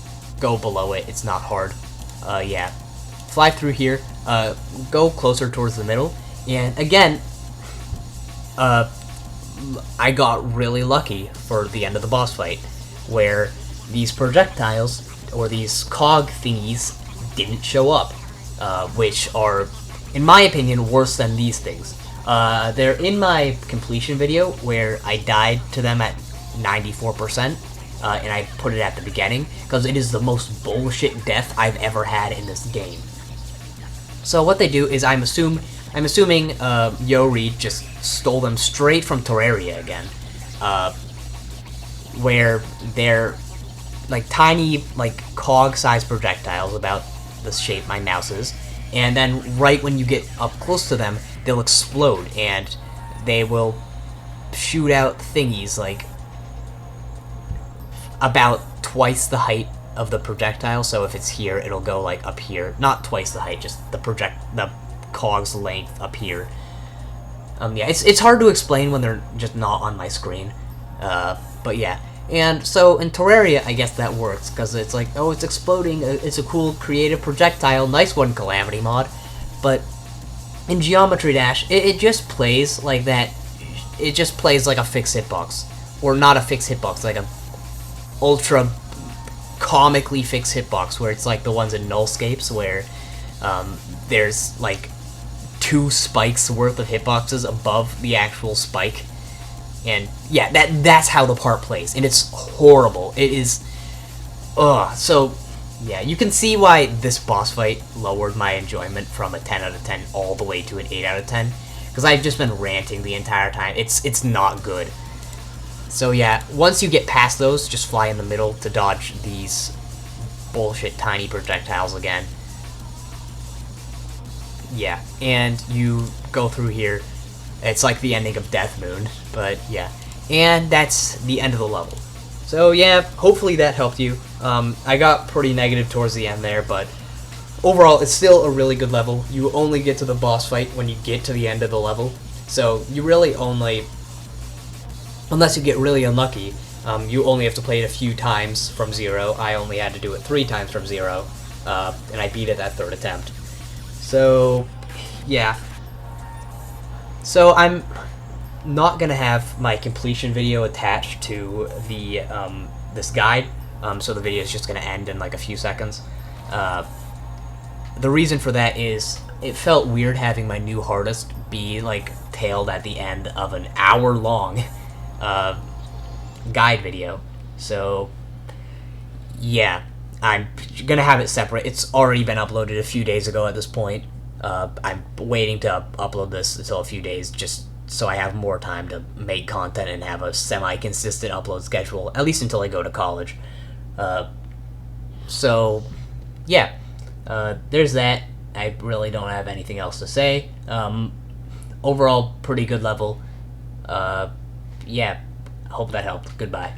go below it. It's not hard. Yeah. Fly through here. Go closer towards the middle. And again, I got really lucky for the end of the boss fight, where these projectiles, or these cog thingies, didn't show up, which are, in my opinion, worse than these things. They're in my completion video, where I died to them at 94%, and I put it at the beginning, because it is the most bullshit death I've ever had in this game. So what they do is, I'm assuming YoReid just stole them straight from Terraria again, where they're like tiny, like cog-sized projectiles about the shape my mouse is, and then right when you get up close to them, they'll explode, and they will shoot out thingies like about twice the height of the projectile. So if it's here, it'll go like up here. Not twice the height, just the cog's length up here. Yeah, it's hard to explain when they're just not on my screen. But yeah. And so in Terraria, I guess that works, because it's like, oh, it's exploding, it's a cool creative projectile, nice one, Calamity mod. But in Geometry Dash, it just plays like that. It just plays like a fixed hitbox. Or not a fixed hitbox, like a ultra comically fixed hitbox, where it's like the ones in Nullscapes, where there's like 2 spikes worth of hitboxes above the actual spike. And yeah, that's how the part plays, and it's horrible. It is, so yeah, you can see why this boss fight lowered my enjoyment from a 10 out of 10 all the way to an 8 out of 10, because I've just been ranting the entire time. It's not good. So yeah, once you get past those, just fly in the middle to dodge these bullshit tiny projectiles again. Yeah, and you go through here. It's like the ending of Death Moon, but yeah. And that's the end of the level. So yeah, hopefully that helped you. I got pretty negative towards the end there, but overall it's still a really good level. You only get to the boss fight when you get to the end of the level. So you really only, unless you get really unlucky, you only have to play it a few times from 0. I only had to do it 3 times from 0, and I beat it that 3rd attempt. So yeah. So I'm not gonna have my completion video attached to the this guide, so the video is just gonna end in like a few seconds. The reason for that is it felt weird having my new hardest be like tailed at the end of an hour-long guide video. So yeah, I'm gonna have it separate. It's already been uploaded a few days ago at this point. I'm waiting to upload this until a few days, just so I have more time to make content and have a semi-consistent upload schedule, at least until I go to college. So, yeah, there's that. I really don't have anything else to say. Overall, pretty good level. Yeah, hope that helped. Goodbye.